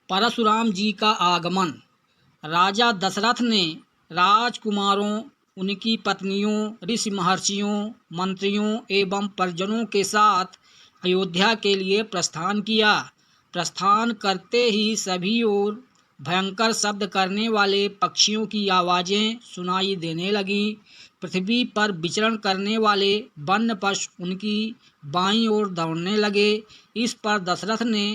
परशुराम जी का आगमन। राजा दशरथ ने राजकुमारों, उनकी पत्नियों, ऋषि महर्षियों, मंत्रियों एवं परिजनों के साथ अयोध्या के लिए प्रस्थान किया। प्रस्थान करते ही सभी ओर भयंकर शब्द करने वाले पक्षियों की आवाज़ें सुनाई देने लगीं। पृथ्वी पर विचरण करने वाले वन्य पशु उनकी बाईं ओर दौड़ने लगे। इस पर दशरथ ने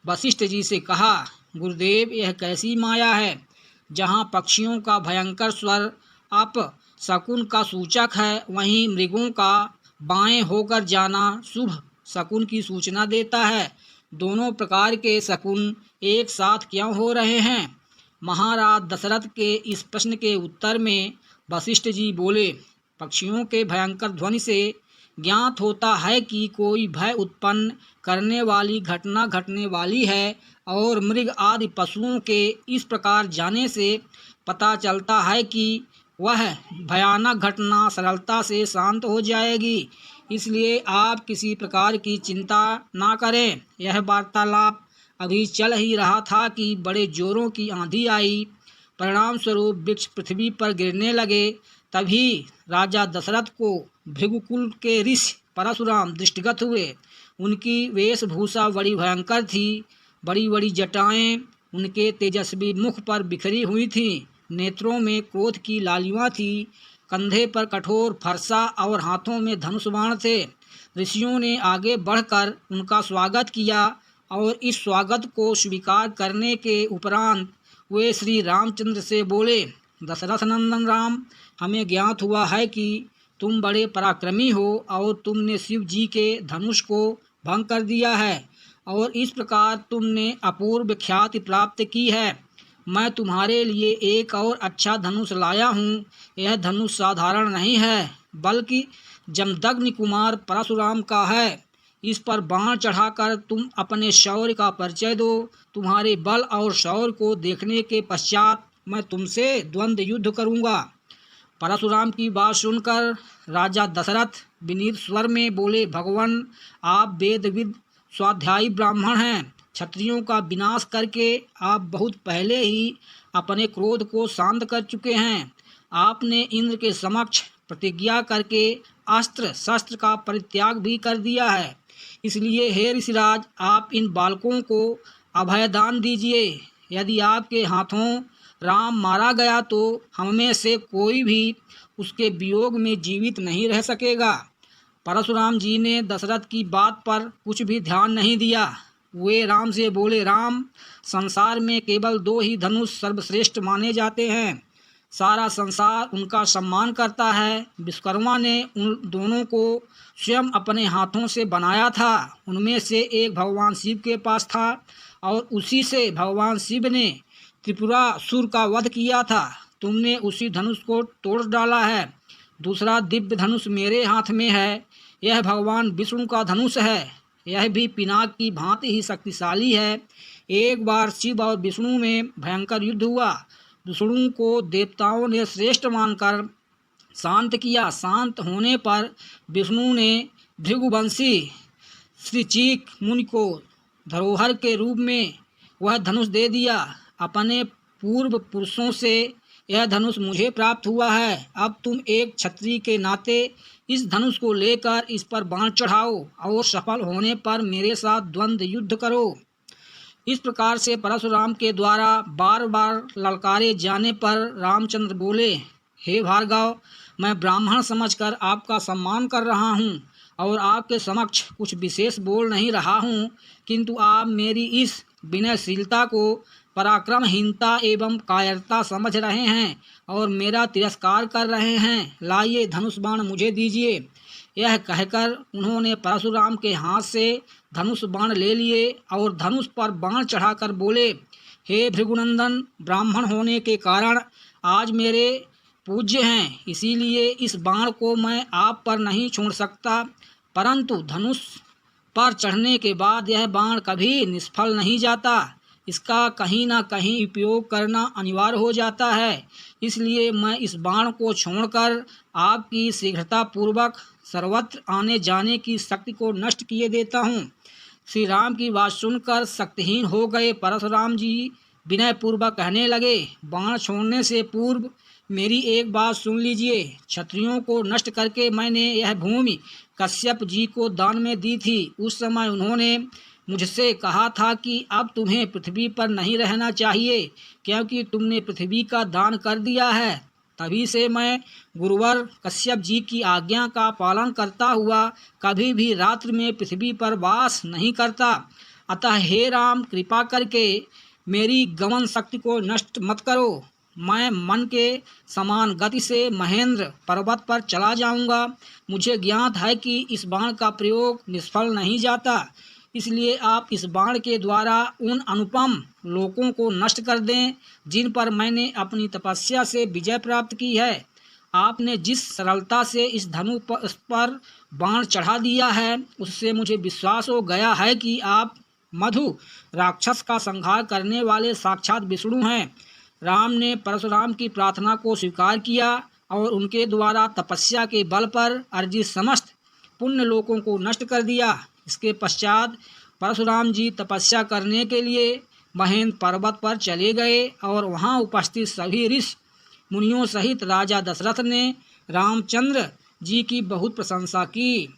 वशिष्ठ जी से कहा, गुरुदेव, यह कैसी माया है जहाँ पक्षियों का भयंकर स्वर अप शकुन का सूचक है, वहीं मृगों का बाएं होकर जाना शुभ शकुन की सूचना देता है। दोनों प्रकार के शकुन एक साथ क्यों हो रहे हैं? महाराज दशरथ के इस प्रश्न के उत्तर में वशिष्ठ जी बोले, पक्षियों के भयंकर ध्वनि से ज्ञात होता है कि कोई भय उत्पन्न करने वाली घटना घटने वाली है, और मृग आदि पशुओं के इस प्रकार जाने से पता चलता है कि वह भयानक घटना सरलता से शांत हो जाएगी। इसलिए आप किसी प्रकार की चिंता ना करें। यह वार्तालाप अभी चल ही रहा था कि बड़े जोरों की आंधी आई। परिणाम स्वरूप वृक्ष पृथ्वी पर गिरने लगे। तभी राजा दशरथ को भृगुकुल के ऋषि परशुराम दृष्टिगत हुए। उनकी वेशभूषा बड़ी भयंकर थी। बड़ी बड़ी जटाएं उनके तेजस्वी मुख पर बिखरी हुई थीं। नेत्रों में क्रोध की लालिमा थी। कंधे पर कठोर फरसा और हाथों में धनुष बाण थे। ऋषियों ने आगे बढ़कर उनका स्वागत किया और इस स्वागत को स्वीकार करने के उपरांत वे श्री रामचंद्र से बोले, दशरथ नंदन राम, हमें ज्ञात हुआ है कि तुम बड़े पराक्रमी हो और तुमने शिव जी के धनुष को भंग कर दिया है और इस प्रकार तुमने अपूर्व ख्याति प्राप्त की है। मैं तुम्हारे लिए एक और अच्छा धनुष लाया हूँ। यह धनुष साधारण नहीं है, बल्कि जमदग्नि कुमार परशुराम का है। इस पर बाण चढ़ाकर तुम अपने शौर्य का परिचय दो। तुम्हारे बल और शौर्य को देखने के पश्चात मैं तुमसे द्वंद्व युद्ध करूँगा। परशुराम की बात सुनकर राजा दशरथ विनीत स्वर में बोले, भगवान, आप वेदविद स्वाध्यायी ब्राह्मण हैं। क्षत्रियों का विनाश करके आप बहुत पहले ही अपने क्रोध को शांत कर चुके हैं। आपने इंद्र के समक्ष प्रतिज्ञा करके अस्त्र शस्त्र का परित्याग भी कर दिया है। इसलिए हे ऋषिराज, आप इन बालकों को अभयदान दीजिए। यदि आपके हाथों राम मारा गया तो हम में से कोई भी उसके वियोग में जीवित नहीं रह सकेगा। परशुराम जी ने दशरथ की बात पर कुछ भी ध्यान नहीं दिया। वे राम से बोले, राम, संसार में केवल दो ही धनुष सर्वश्रेष्ठ माने जाते हैं। सारा संसार उनका सम्मान करता है। विश्वकर्मा ने उन दोनों को स्वयं अपने हाथों से बनाया था। उनमें से एक भगवान शिव के पास था और उसी से भगवान शिव ने त्रिपुरासुर का वध किया था। तुमने उसी धनुष को तोड़ डाला है। दूसरा दिव्य धनुष मेरे हाथ में है। यह भगवान विष्णु का धनुष है। यह भी पिनाक की भांति ही शक्तिशाली है। एक बार शिव और विष्णु में भयंकर युद्ध हुआ। विष्णु को देवताओं ने श्रेष्ठ मानकर शांत किया। शांत होने पर विष्णु ने भृगुवंशी श्रीचीक मुनि को धरोहर के रूप में वह धनुष दे दिया। अपने पूर्व पुरुषों से यह धनुष मुझे प्राप्त हुआ है। अब तुम एक क्षत्रिय के नाते इस धनुष को लेकर इस पर बाण चढ़ाओ और सफल होने पर मेरे साथ द्वंद्व युद्ध करो। इस प्रकार से परशुराम के द्वारा बार बार ललकारे जाने पर रामचंद्र बोले, हे भार्गव, मैं ब्राह्मण समझकर आपका सम्मान कर रहा हूँ और आपके समक्ष कुछ विशेष बोल नहीं रहा हूँ, किंतु आप मेरी इस विनयशीलता को पराक्रमहीनता एवं कायरता समझ रहे हैं और मेरा तिरस्कार कर रहे हैं। लाइए, धनुष बाण मुझे दीजिए। यह कहकर उन्होंने परशुराम के हाथ से धनुष बाण ले लिए और धनुष पर बाण चढ़ाकर बोले, हे भृगुनंदन, ब्राह्मण होने के कारण आज मेरे पूज्य हैं, इसीलिए इस बाण को मैं आप पर नहीं छोड़ सकता, परंतु धनुष पर चढ़ने के बाद यह बाण कभी निष्फल नहीं जाता। इसका कहीं ना कहीं उपयोग करना अनिवार्य हो जाता है। इसलिए मैं इस बाण को छोड़कर आपकी शीघ्रतापूर्वक सर्वत्र आने जाने की शक्ति को नष्ट किए देता हूँ। श्री राम की बात सुनकर शक्तिहीन हो गए परशुराम जी विनय पूर्वक कहने लगे, बाण छोड़ने से पूर्व मेरी एक बात सुन लीजिए। क्षत्रियों को नष्ट करके मैंने यह भूमि कश्यप जी को दान में दी थी। उस समय उन्होंने मुझसे कहा था कि अब तुम्हें पृथ्वी पर नहीं रहना चाहिए, क्योंकि तुमने पृथ्वी का दान कर दिया है। तभी से मैं गुरुवर कश्यप जी की आज्ञा का पालन करता हुआ कभी भी रात्रि में पृथ्वी पर वास नहीं करता। अतः हे राम, कृपा करके मेरी गमन शक्ति को नष्ट मत करो। मैं मन के समान गति से महेंद्र पर्वत पर चला जाऊंगा। मुझे ज्ञात है कि इस बाण का प्रयोग निष्फल नहीं जाता, इसलिए आप इस बाण के द्वारा उन अनुपम लोकों को नष्ट कर दें जिन पर मैंने अपनी तपस्या से विजय प्राप्त की है। आपने जिस सरलता से इस धनु पर बाण चढ़ा दिया है, उससे मुझे विश्वास हो गया है कि आप मधु राक्षस का संहार करने वाले साक्षात विष्णु हैं। राम ने परशुराम की प्रार्थना को स्वीकार किया और उनके द्वारा तपस्या के बल पर अर्जित समस्त पुण्य लोकों को नष्ट कर दिया। इसके पश्चात परशुराम जी तपस्या करने के लिए महेंद्र पर्वत पर चले गए और वहां उपस्थित सभी ऋषि मुनियों सहित राजा दशरथ ने रामचंद्र जी की बहुत प्रशंसा की।